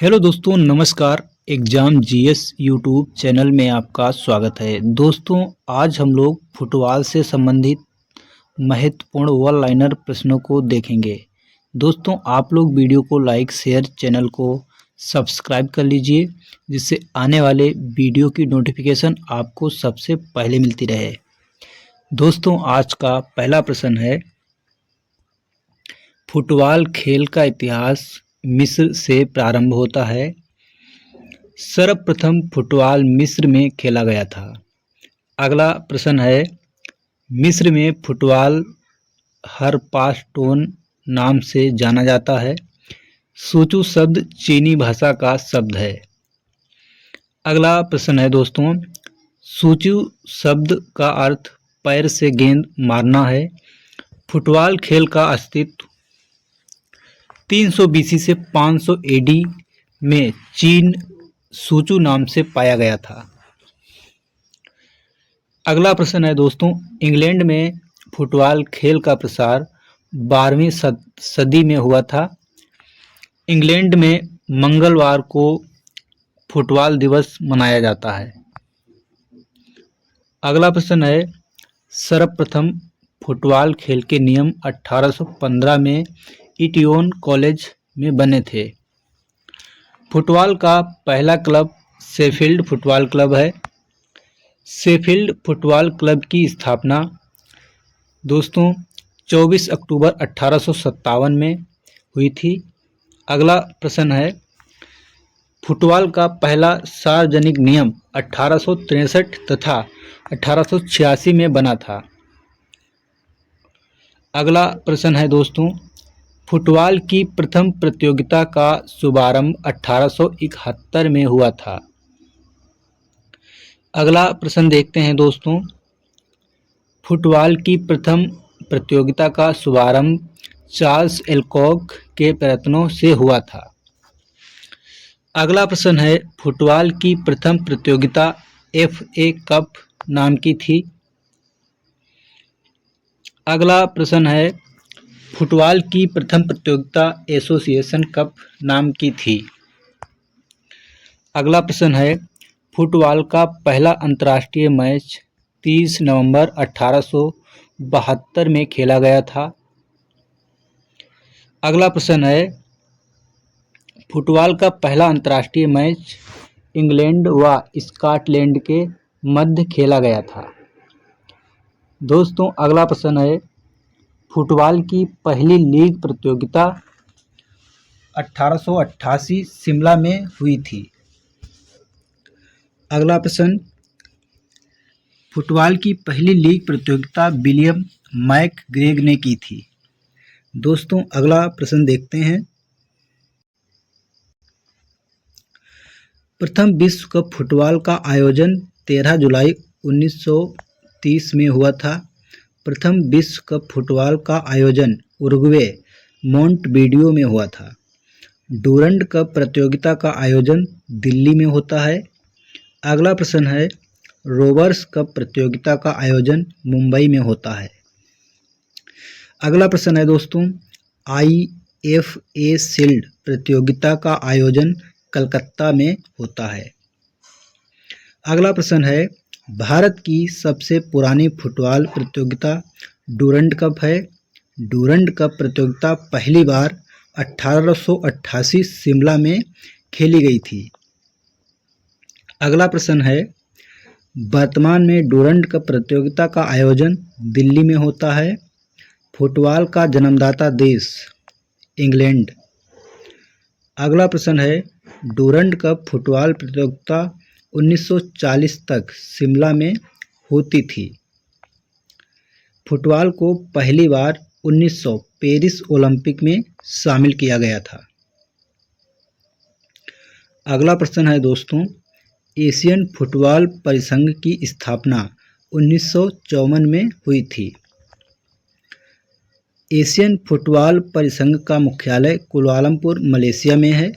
Hello दोस्तों, नमस्कार। Exam GS YouTube channel में आपका स्वागत है। दोस्तों, आज हम लोग फुटबॉल से संबंधित महत्वपूर्ण वन लाइनर प्रश्नों को देखेंगे। दोस्तों, आप लोग वीडियो को लाइक शेयर चैनल को सब्सक्राइब कर लीजिए, जिससे आने वाले वीडियो की नोटिफिकेशन आपको सबसे पहले मिलती रहे। दोस्तों, आज का पहला प्रश्न है, फुटबॉल खेल का इतिहास मिस्र से प्रारंभ होता है। सर्वप्रथम फुटबॉल मिस्र में खेला गया था। अगला प्रश्न है, मिस्र में फुटबॉल हरपास्टोन नाम से जाना जाता है। सूचू शब्द चीनी भाषा का शब्द है। अगला प्रश्न है दोस्तों, सूचू शब्द का अर्थ पैर से गेंद मारना है। फुटबॉल खेल का अस्तित्व 300 बीसी से 500 एडी में चीन सूचू नाम से पाया गया था। अगला प्रश्न है दोस्तों, इंग्लैंड में फुटबॉल खेल का प्रसार 12वीं सदी में हुआ था। इंग्लैंड में मंगलवार को फुटबॉल दिवस मनाया जाता है। अगला प्रश्न है, सर्वप्रथम फुटबॉल खेल के नियम 1815 में इटियोन कॉलेज में बने थे। फुटबॉल का पहला क्लब शेफील्ड फुटबॉल क्लब है। शेफील्ड फुटबॉल क्लब की स्थापना दोस्तों 24 अक्टूबर 1857 में हुई थी। अगला प्रश्न है, फुटबॉल का पहला सार्वजनिक नियम 1863 तथा 1886 में बना था। अगला प्रश्न है दोस्तों, फुटबॉल की प्रथम प्रतियोगिता का शुभारंभ 1871 में हुआ था। अगला प्रश्न देखते हैं दोस्तों, फुटबॉल की प्रथम प्रतियोगिता का शुभारंभ चार्ल्स एलकॉक के प्रयत्नों से हुआ था। अगला प्रश्न है, फुटबॉल की प्रथम प्रतियोगिता FA कप नाम की थी। अगला प्रश्न है, फुटबॉल की प्रथम प्रतियोगिता एसोसिएशन कप नाम की थी। अगला प्रश्न है, फुटबॉल का पहला अंतर्राष्ट्रीय मैच 30 नवंबर 1872 में खेला गया था। अगला प्रश्न है, फुटबॉल का पहला अंतर्राष्ट्रीय मैच इंग्लैंड व स्कॉटलैंड के मध्य खेला गया था। दोस्तों, अगला प्रश्न है, फुटबॉल की पहली लीग प्रतियोगिता 1888 शिमला में हुई थी। अगला प्रश्न, फुटबॉल की पहली लीग प्रतियोगिता विलियम मैकग्रेग ने की थी। दोस्तों, अगला प्रश्न देखते हैं, प्रथम विश्व कप फुटबॉल का आयोजन 13 जुलाई 1930 में हुआ था। प्रथम विश्व कप फुटबॉल का आयोजन उरुग्वे मोंटवीडियो में हुआ था। डूरंड कप प्रतियोगिता का आयोजन दिल्ली में होता है। अगला प्रश्न है, रोवर्स कप प्रतियोगिता का आयोजन मुंबई में होता है। अगला प्रश्न है दोस्तों, IFA शील्ड प्रतियोगिता का आयोजन कलकत्ता में होता है। अगला प्रश्न है, भारत की सबसे पुरानी फुटबॉल प्रतियोगिता डूरंड कप है। डूरंड कप प्रतियोगिता पहली बार 1888 शिमला में खेली गई थी। अगला प्रश्न है, वर्तमान में डूरंड कप प्रतियोगिता का आयोजन दिल्ली में होता है। फुटबॉल का जन्मदाता देश इंग्लैंड। अगला प्रश्न है, डूरंड कप फुटबॉल प्रतियोगिता 1940 तक शिमला में होती थी। फुटबॉल को पहली बार 1900 पेरिस ओलंपिक में शामिल किया गया था। अगला प्रश्न है दोस्तों, एशियन फुटबॉल परिसंघ की स्थापना 1954 में हुई थी। एशियन फुटबॉल परिसंघ का मुख्यालय कुआलालंपुर मलेशिया में है।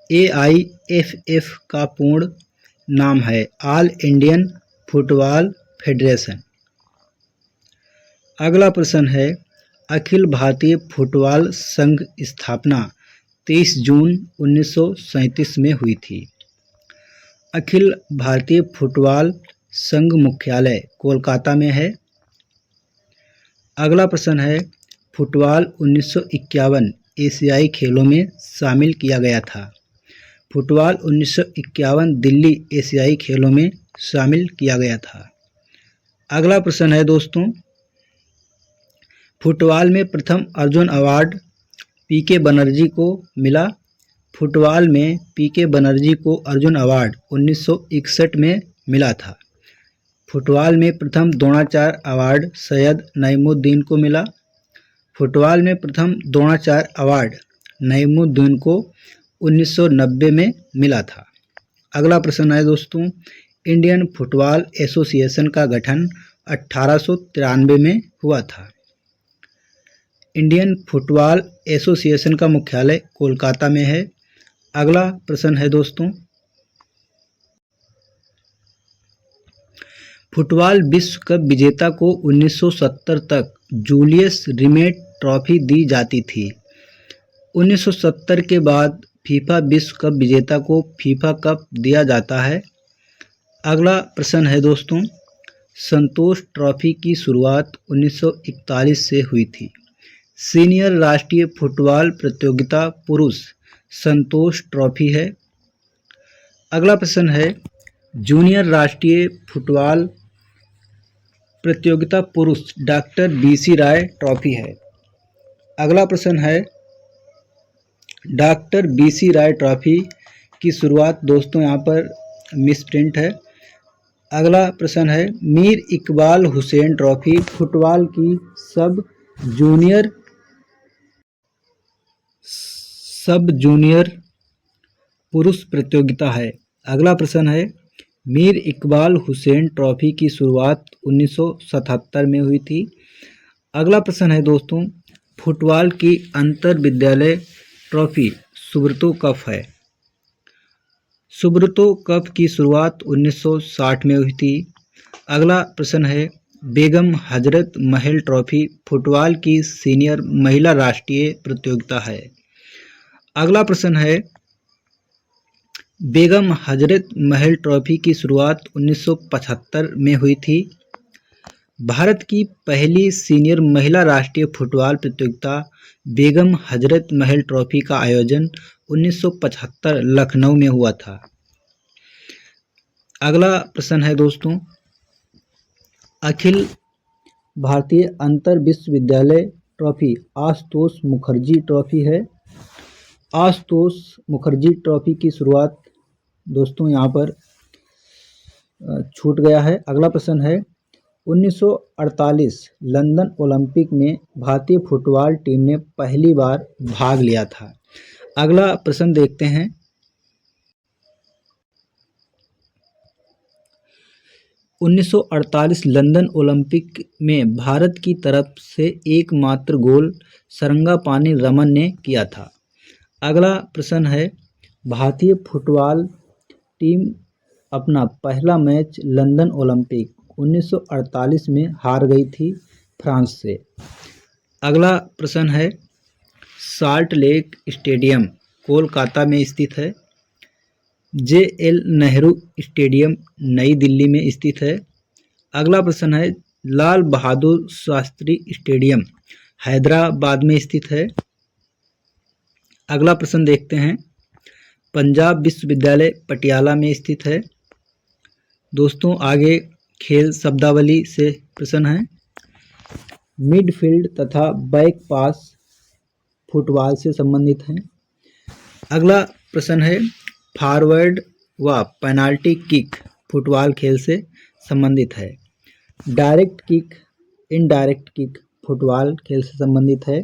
AIFF का पूर्ण नाम है ऑल इंडियन फुटबॉल फेडरेशन। अगला प्रश्न है, अखिल भारतीय फुटबॉल संघ स्थापना 23 जून 1937 में हुई थी। अखिल भारतीय फुटबॉल संघ मुख्यालय कोलकाता में है। अगला प्रश्न है, फुटबॉल 1951 एशियाई खेलों में शामिल किया गया था। फुटबॉल 1951 दिल्ली एशियाई खेलों में शामिल किया गया था। अगला प्रश्न है दोस्तों, फुटबॉल में प्रथम अर्जुन अवार्ड पीके बनर्जी को मिला। फुटबॉल में पीके बनर्जी को अर्जुन अवार्ड 1961 में मिला था। फुटबॉल में प्रथम द्रोणाचार्य अवार्ड सैयद नईमुद्दीन को मिला। फुटबॉल में प्रथम द्रोणाचार्य अवार्ड नईमुद्दीन को 1990 में मिला था। अगला प्रश्न है दोस्तों, इंडियन फुटबॉल एसोसिएशन का गठन 1893 में हुआ था। इंडियन फुटबॉल एसोसिएशन का मुख्यालय कोलकाता में है। अगला प्रश्न है दोस्तों, फुटबॉल विश्व कप विजेता को 1970 तक जूलियस रिमेट ट्रॉफी दी जाती थी। 1970 के बाद फीफा विश्व कप विजेता को फीफा कप दिया जाता है। अगला प्रश्न है दोस्तों, संतोष ट्रॉफी की शुरुआत 1941 से हुई थी। सीनियर राष्ट्रीय फुटबॉल प्रतियोगिता पुरुष संतोष ट्रॉफी है। अगला प्रश्न है, जूनियर राष्ट्रीय फुटबॉल प्रतियोगिता पुरुष डॉक्टर बीसी राय ट्रॉफी है। अगला प्रश्न है, डॉक्टर बीसी राय ट्रॉफी की शुरुआत दोस्तों यहाँ पर मिसप्रिंट है। अगला प्रश्न है, मीर इकबाल हुसैन ट्रॉफी फुटबॉल की सब जूनियर पुरुष प्रतियोगिता है। अगला प्रश्न है, मीर इकबाल हुसैन ट्रॉफी की शुरुआत 1977 में हुई थी। अगला प्रश्न है दोस्तों, फुटबॉल की अंतर विद्यालय ट्रॉफी सुब्रतो कप है। सुब्रतो कप की शुरुआत 1960 में हुई थी। अगला प्रश्न है, बेगम हजरत महल ट्रॉफी फुटबॉल की सीनियर महिला राष्ट्रीय प्रतियोगिता है। अगला प्रश्न है, बेगम हजरत महल ट्रॉफी की शुरुआत 1975 में हुई थी। भारत की पहली सीनियर महिला राष्ट्रीय फुटबॉल प्रतियोगिता बेगम हजरत महल ट्रॉफी का आयोजन 1975 लखनऊ में हुआ था। अगला प्रश्न है दोस्तों, अखिल भारतीय अंतर विश्वविद्यालय ट्रॉफी आशुतोष मुखर्जी ट्रॉफी है। आशुतोष मुखर्जी ट्रॉफी की शुरुआत दोस्तों यहाँ पर छूट गया है। अगला प्रश्न है, 1948 लंदन ओलंपिक में भारतीय फुटबॉल टीम ने पहली बार भाग लिया था। अगला प्रश्न देखते हैं, 1948 लंदन ओलंपिक में भारत की तरफ से एकमात्र गोल सरंगापानी रमन ने किया था। अगला प्रश्न है, भारतीय फुटबॉल टीम अपना पहला मैच लंदन ओलंपिक 1948 में हार गई थी फ्रांस से। अगला प्रश्न है, साल्ट लेक स्टेडियम कोलकाता में स्थित है। JL नेहरू स्टेडियम नई दिल्ली में स्थित है। अगला प्रश्न है, लाल बहादुर शास्त्री स्टेडियम हैदराबाद में स्थित है। अगला प्रश्न देखते हैं, पंजाब विश्वविद्यालय पटियाला में स्थित है। दोस्तों आगे खेल शब्दावली से प्रश्न है, मिडफील्ड तथा बैक पास फुटबॉल से संबंधित हैं। अगला प्रश्न है, फॉरवर्ड व पेनाल्टी किक फुटबॉल खेल से संबंधित है। Direct kick, indirect kick football खेल से संबंधित है।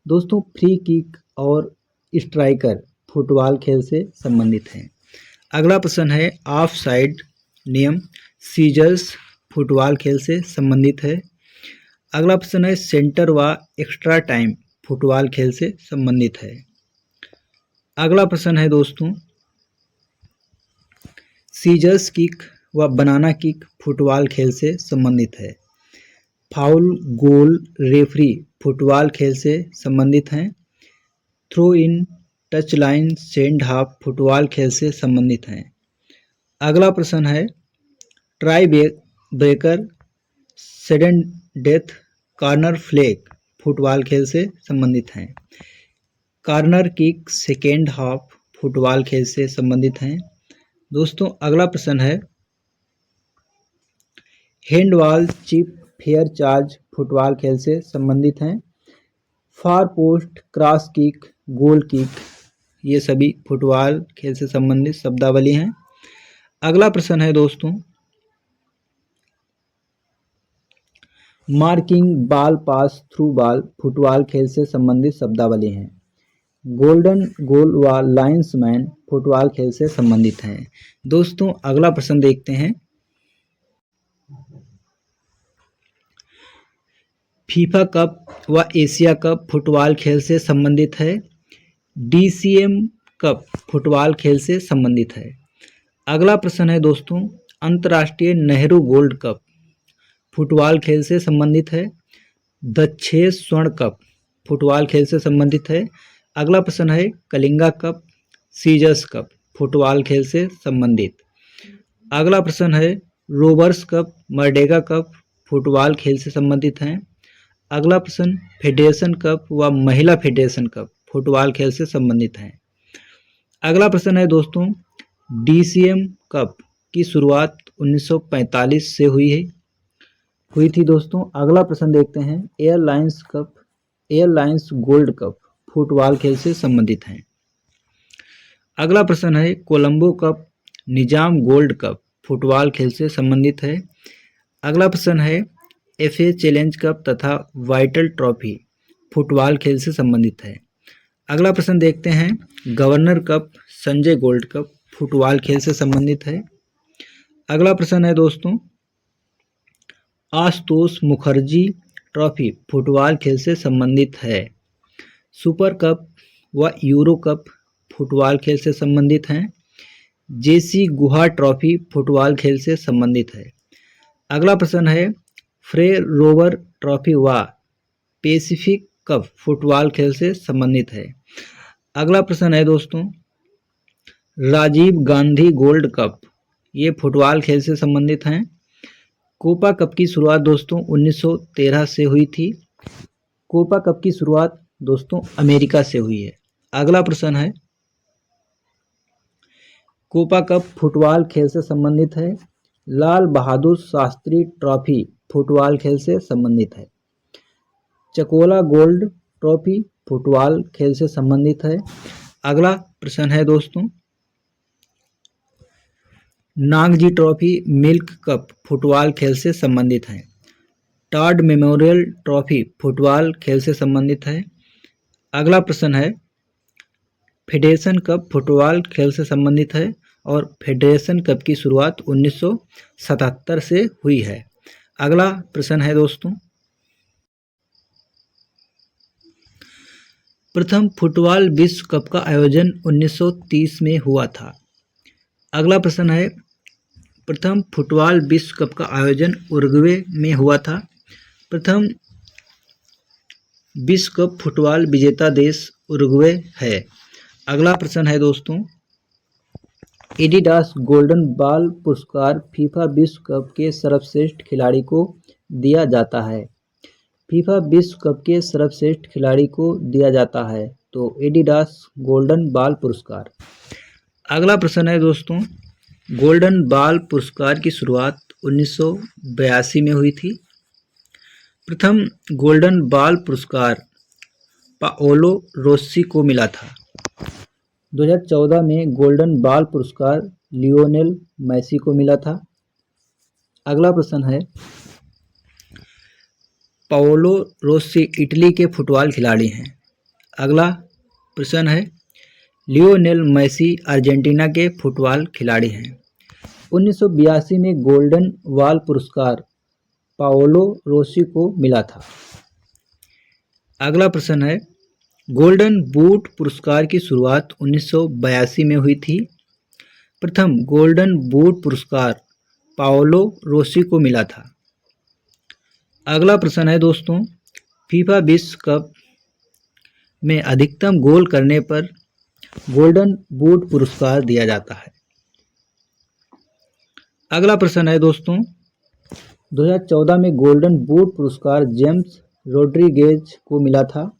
दोस्तों फ्री किक और स्ट्राइकर फुटबॉल खेल से संबंधित हैं। अगला प्रश्न है, ऑफ साइड नियम सीजर्स फुटबॉल खेल से संबंधित है। अगला प्रश्न है, सेंटर व एक्स्ट्रा टाइम फुटबॉल खेल से संबंधित है। अगला प्रश्न है दोस्तों, सीजर्स किक व बनाना किक फुटबॉल खेल से संबंधित है। फाउल, गोल, रेफरी फुटबॉल खेल से संबंधित हैं। Throw in touch line, centre half football खेल से संबंधित हैं। अगला प्रश्न है tie breaker, sudden death, corner flag football खेल से संबंधित हैं। Corner kick, second half football खेल से संबंधित हैं। दोस्तों अगला प्रश्न है handball, chip, fair charge football खेल से संबंधित हैं। Far post, cross kick, goal kick ये सभी फुटबॉल खेल से संबंधित शब्दावली हैं। अगला प्रश्न है दोस्तों marking, ball pass, through ball football खेल से संबंधित शब्दावली हैं। गोल्डन गोल व लाइन्समैन फुटबॉल खेल से संबंधित हैं। दोस्तों अगला प्रश्न देखते हैं फीफा कप व एशिया कप फुटबॉल खेल से संबंधित है। डीसीएम कप फुटबॉल खेल से संबंधित है। अगला प्रश्न है दोस्तों अंतर्राष्ट्रीय नेहरू गोल्ड कप फुटबॉल खेल से संबंधित है। दक्षेश स्वर्ण कप फुटबॉल खेल से संबंधित है। अगला प्रश्न है Kalinga cup, Caesars cup football खेल से संबंधित। अगला प्रश्न है Rovers cup, Merdeka cup football खेल से संबंधित हैं। अगला प्रश्न फेडरेशन कप व महिला फेडरेशन कप फुटबॉल खेल से संबंधित हैं। अगला प्रश्न है दोस्तों डीसीएम कप की शुरुआत 1945 से हुई थी दोस्तों। अगला प्रश्न देखते हैं airlines cup, airlines gold cup football खेल से संबंधित हैं। अगला प्रश्न है कोलंबो कप, निजाम गोल्ड कप फुटबॉल खेल से संबंधित है। अगला प्रश्न है एफए चैलेंज कप तथा वाइटल ट्रॉफी फुटबॉल खेल से संबंधित है। अगला प्रश्न देखते हैं governor cup, Sanjay gold cup football खेल से संबंधित है। अगला प्रश्न है दोस्तों आशुतोष मुखर्जी ट्रॉफी फुटबॉल खेल से संबंधित है। सुपर कप व यूरो कप फुटबॉल खेल से संबंधित हैं। जेसी गुहा ट्रॉफी फुटबॉल खेल से संबंधित है। अगला प्रश्न है फ्रे रोवर ट्रॉफी व पैसिफिक कप फुटबॉल खेल से संबंधित है। अगला प्रश्न है दोस्तों राजीव गांधी गोल्ड कप ये फुटबॉल खेल से संबंधित हैं। कोपा कप की शुरुआत दोस्तों 1913 से हुई थी। कोपा कप की शुरुआत दोस्तों अमेरिका से हुई है। अगला प्रश्न है कोपा कप फुटबॉल खेल से संबंधित है। लाल बहादुर शास्त्री ट्रॉफी फुटबॉल खेल से संबंधित है। चकोला गोल्ड ट्रॉफी फुटबॉल खेल से संबंधित है। अगला प्रश्न है दोस्तों Nagji trophy, milk cup football खेल से संबंधित है। टॉड मेमोरियल ट्रॉफी फुटबॉल खेल से संबंधित है। अगला प्रश्न है फेडरेशन कप फुटबॉल खेल से संबंधित है और फेडरेशन कप की शुरुआत 1977 से हुई है। अगला प्रश्न है दोस्तों प्रथम फुटबॉल विश्व कप का आयोजन 1930 में हुआ था। अगला प्रश्न है प्रथम फुटबॉल विश्व कप का आयोजन उरुग्वे में हुआ था। प्रथम विश्व कप फुटबॉल विजेता देश उरुग्वे है। अगला प्रश्न है दोस्तों एडिडास गोल्डन बॉल पुरस्कार फीफा विश्व कप के सर्वश्रेष्ठ खिलाड़ी को दिया जाता है। फीफा विश्व कप के सर्वश्रेष्ठ खिलाड़ी को दिया जाता है तो एडिडास गोल्डन बॉल पुरस्कार। अगला प्रश्न है दोस्तों गोल्डन बॉल पुरस्कार की शुरुआत 1982 में हुई थी। प्रथम गोल्डन बॉल पुरस्कार पाओलो रोस्सी को मिला था। 2014 में गोल्डन बॉल पुरस्कार लियोनेल मेसी को मिला था। अगला प्रश्न है पाओलो रोस्सी इटली के फुटबॉल खिलाड़ी हैं। अगला प्रश्न है लियोनेल मेसी अर्जेंटीना के फुटबॉल खिलाड़ी हैं। 1982 में गोल्डन बॉल पुरस्कार पाओलो रोस्सी को मिला था। अगला प्रश्न है गोल्डन बूट पुरस्कार की शुरुआत 1982 में हुई थी। प्रथम गोल्डन बूट पुरस्कार पाओलो रोस्सी को मिला था। अगला प्रश्न है दोस्तों फीफा विश्व कप में अधिकतम गोल करने पर गोल्डन बूट पुरस्कार दिया जाता है? अगला प्रश्न है दोस्तों, 2014 में गोल्डन बूट पुरस्कार जेम्स रोड्रीगेज को मिला था।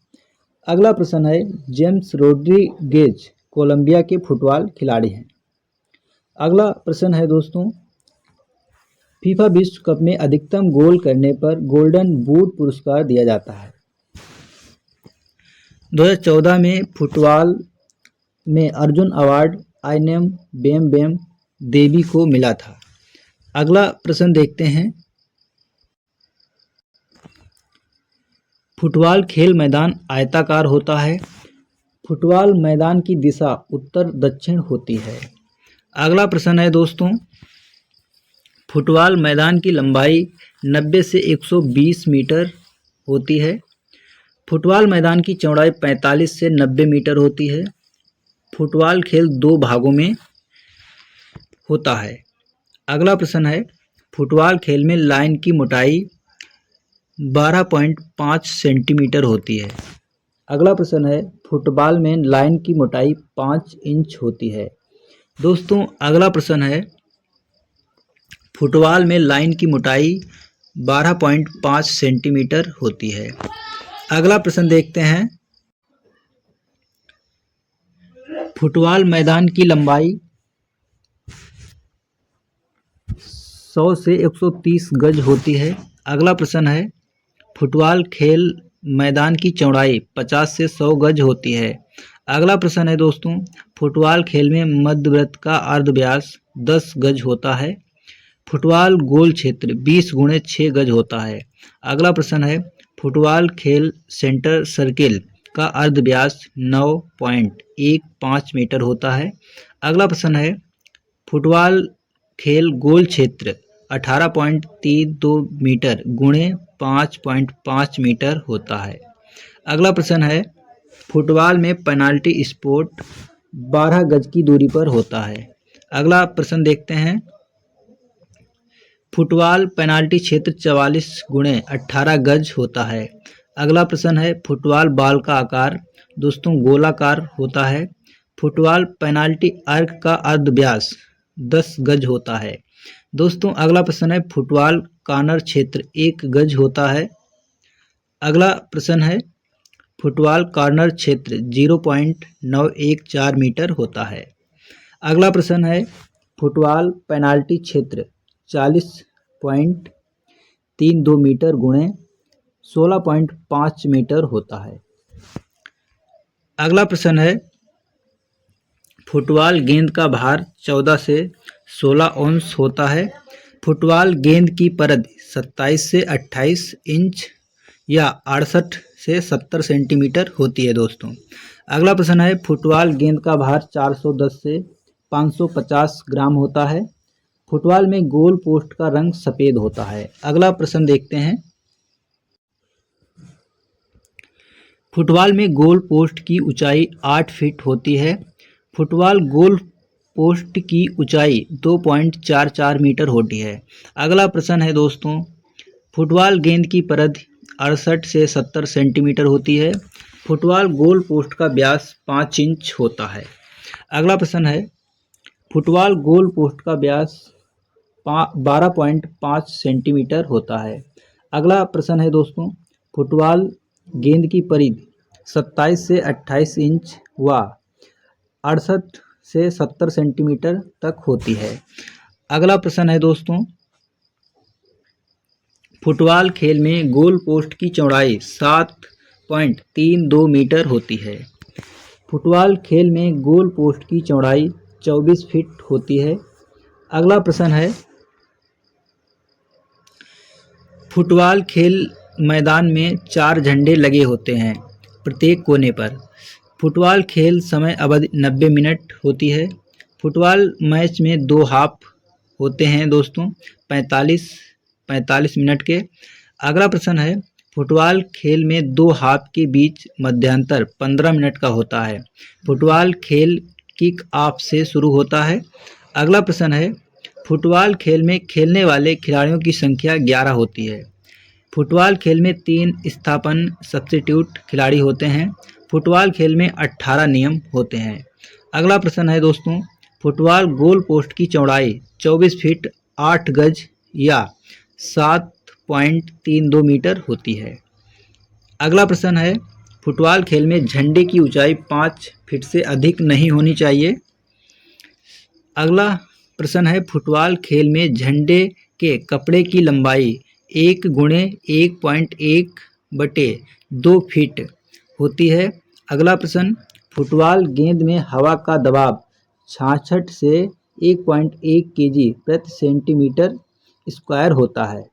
अगला प्रश्न है, जेम्स रोड्रीगेज कोलंबिया के फुटबॉल खिलाड़ी हैं। अगला प्रश्न है दोस्तों, फीफा विश्व कप में अधिकतम गोल करने पर गोल्डन बूट पुरस्कार दिया जाता है? 2014 में फुटबॉल में अर्जुन अवार्ड आइनेम बेम बेम देवी को मिला था। अगला प्रश्न देखते हैं, फुटबॉल खेल मैदान आयताकार होता है। फुटबॉल मैदान की दिशा उत्तर दक्षिण होती है। अगला प्रश्न है दोस्तों, फुटबॉल मैदान की लंबाई 90 से 120 मीटर होती है। फुटबॉल मैदान की चौड़ाई 45 से 90 मीटर होती है। फुटबॉल खेल 2 भागों में होता है। अगला प्रश्न है, फुटबॉल खेल में लाइन की मोटाई 12.5 सेंटीमीटर होती है। अगला प्रश्न है, फुटबॉल में लाइन की मोटाई 5 इंच होती है। दोस्तों अगला प्रश्न है, फुटबॉल में लाइन की मोटाई 12.5 सेंटीमीटर होती है। अगला प्रश्न देखते हैं, फुटबॉल मैदान की लंबाई 100 से 130 गज होती है। अगला प्रश्न है, फुटबॉल खेल मैदान की चौड़ाई 50 से 100 गज होती है। अगला प्रश्न है दोस्तों, फुटबॉल खेल में मध्यवृत्त का अर्धव्यास 10 गज होता है। फुटबॉल गोल क्षेत्र 20 गुणे 6 गज होता है। अगला प्रश्न है, फुटबॉल खेल सेंटर सर्किल का अर्धव्यास 9.15 मीटर होता है। अगला प्रश्न है, फुटबॉल खेल गोल क्षेत्र 18.32 मीटर गुणे 5.5 मीटर होता है। अगला प्रश्न है, फुटबॉल में पेनाल्टी स्पॉट 12 गज की दूरी पर होता है। अगला प्रश्न देखते हैं, फुटबॉल पेनाल्टी क्षेत्र 44 गुणे 18 गज होता है। अगला प्रश्न है, फुटबॉल बॉल का आकार दोस्तों गोलाकार होता है। फुटबॉल पेनाल्टी आर्क का अर्धव्यास 10 गज होता है। दोस्तों अगला प्रश्न है, फुटबॉल कॉर्नर क्षेत्र 1 गज होता है। अगला प्रश्न है, फुटबॉल कॉर्नर क्षेत्र 0.914 मीटर होता है। अगला प्रश्न है, फुटबॉल पेनाल्टी क्षेत्र 40.32 मीटर गुणे 16.5 मीटर होता है। अगला प्रश्न है, फुटबॉल गेंद का भार 14 से 16 औंस होता है। फुटबॉल गेंद की परिधि 27 से 28 इंच या 68 से 70 सेंटीमीटर होती है दोस्तों। अगला प्रश्न है, फुटबॉल गेंद का भार 410 से 550 ग्राम होता है। फुटबॉल में गोल पोस्ट का रंग सफ़ेद होता है। अगला प्रश्न देखते हैं, फुटबॉल में गोल पोस्ट की ऊंचाई 8 फीट होती है। फुटबॉल गोल पोस्ट की ऊंचाई 2.44 मीटर होती है। अगला प्रश्न है दोस्तों, फुटबॉल गेंद की परिधि 68 से 70 सेंटीमीटर होती है। फुटबॉल गोल पोस्ट का व्यास 5 इंच होता है। अगला प्रश्न है, फुटबॉल गोल पोस्ट का व्यास 12.5 सेंटीमीटर होता है। अगला प्रश्न है दोस्तों, फुटबॉल गेंद की परिधि 27 से 28 इंच व 68 से 70 सेंटीमीटर तक होती है। अगला प्रश्न है दोस्तों, फुटबॉल खेल में गोल पोस्ट की चौड़ाई 7.32 मीटर होती है। फुटबॉल खेल में गोल पोस्ट की चौड़ाई 24 फीट होती है। अगला प्रश्न है, फुटबॉल खेल मैदान में 4 झंडे लगे होते हैं प्रत्येक कोने पर। फुटबॉल खेल समय अवधि 90 मिनट होती है। फुटबॉल मैच में 2 हाफ होते हैं दोस्तों 45 मिनट के। अगला प्रश्न है, फुटबॉल खेल में 2 हाफ के बीच मध्यांतर 15 मिनट का होता है। फुटबॉल खेल किक ऑफ से शुरू होता है। अगला प्रश्न है, फुटबॉल खेल में खेलने वाले खिलाड़ियों की संख्या 11 होती है। फुटबॉल खेल में 3 स्थापन सब्स्टिट्यूट खिलाड़ी होते हैं। फुटबॉल खेल में 18 नियम होते हैं। अगला प्रश्न है दोस्तों, फुटबॉल गोल पोस्ट की चौड़ाई 24 फीट 8 गज या 7.32 मीटर होती है। अगला प्रश्न है, फुटबॉल खेल में झंडे की ऊंचाई 5 फीट से अधिक नहीं होनी चाहिए। अगला प्रश्न है, फुटबॉल खेल में झंडे के कपड़े की लंबाई 1 गुणे 1.1/2 फीट होती है। अगला प्रश्न, फुटबॉल गेंद में हवा का दबाव 66 से 1.1 केजी प्रति सेंटीमीटर स्क्वायर होता है।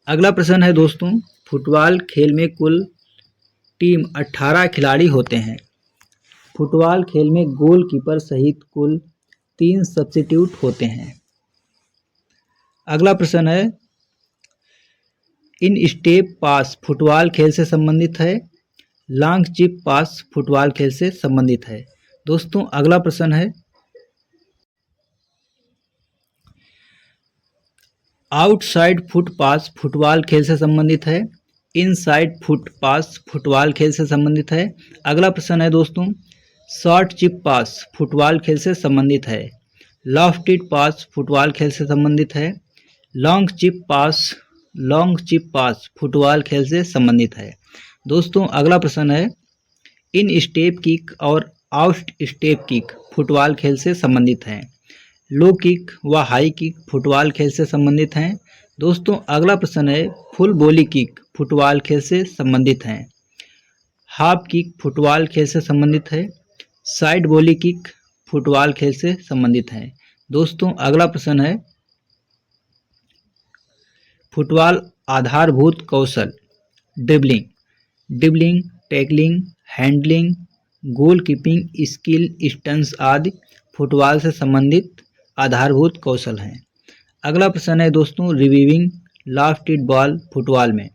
अगला प्रश्न है दोस्तों, फुटबॉल खेल में कुल टीम 18 खिलाड़ी होते हैं। फुटबॉल खेल में गोलकीपर सहित कुल 3 सब्स्टिट्यूट होते हैं। अगला प्रश्न है, इन स्टेप पास फुटबॉल खेल से संबंधित है। लॉन्ग चिप पास फुटबॉल खेल से संबंधित है। दोस्तों अगला प्रश्न है, आउटसाइड फुट पास फुटबॉल खेल से संबंधित है। इनसाइड फुट पास फुटबॉल खेल से संबंधित है। अगला प्रश्न है दोस्तों, शॉर्ट चिप पास फुटबॉल खेल से संबंधित है। लॉफ्टेड पास फुटबॉल खेल से संबंधित है। लॉन्ग चिप पास फुटबॉल खेल से संबंधित है। दोस्तों अगला प्रश्न है, इन स्टेप किक और आउट स्टेप किक फुटबॉल खेल से संबंधित हैं। लो किक व हाई किक फुटबॉल खेल से संबंधित हैं। दोस्तों अगला प्रश्न है, फुल वॉली किक फुटबॉल खेल से संबंधित हैं। हाफ किक फुटबॉल खेल से संबंधित है। साइड वॉली किक फुटबॉल खेल से संबंधित हैं। दोस्तों अगला प्रश्न है, फुटबॉल आधारभूत कौशल dribbling, tackling, handling, goalkeeping skill, stunts आदि फुटबॉल से संबंधित आधारभूत कौशल हैं। अगला प्रश्न है दोस्तों, रिवीविंग लॉफ्टेड बॉल फुटबॉल में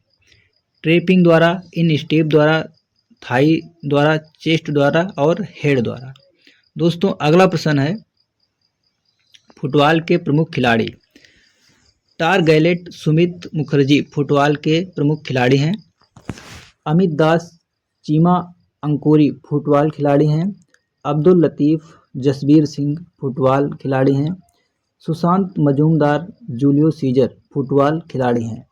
ट्रैपिंग द्वारा, इन स्टेप द्वारा, थाई द्वारा, चेस्ट द्वारा और हेड द्वारा। दोस्तों अगला प्रश्न है, फुटबॉल के प्रमुख खिलाड़ी टारगैलेट सुमित मुखर्जी फुटबॉल के प्रमुख खिलाड़ी हैं। Amit Das Chima Okorie football खिलाड़ी हैं। अब्दुल लतीफ़ जसबीर सिंह फुटबॉल खिलाड़ी हैं। Sushant Majumdar Julio Cesar football खिलाड़ी हैं।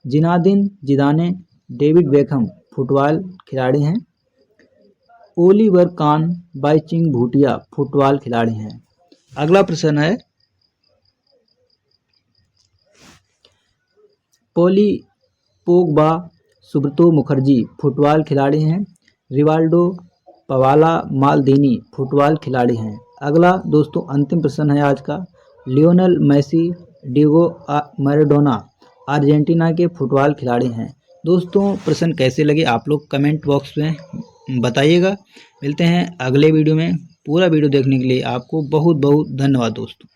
Zinedine Zidane David Beckham football खिलाड़ी हैं। Oliver Kahn Baichung Bhutia football खिलाड़ी हैं। अगला प्रश्न है, Paul Pogba Subrata Mukherjee football खिलाड़ी हैं। रिवाल्डो पवाला मालदीनी फुटबॉल खिलाड़ी हैं। अगला दोस्तों अंतिम प्रश्न है आज का, Lionel Messi Diego Maradona Argentina के फुटबॉल खिलाड़ी हैं। दोस्तों प्रश्न कैसे लगे आप लोग कमेंट बॉक्स में बताइएगा। मिलते हैं अगले वीडियो में। पूरा वीडियो देखने के लिए आपको बहुत बहुत धन्यवाद दोस्तों।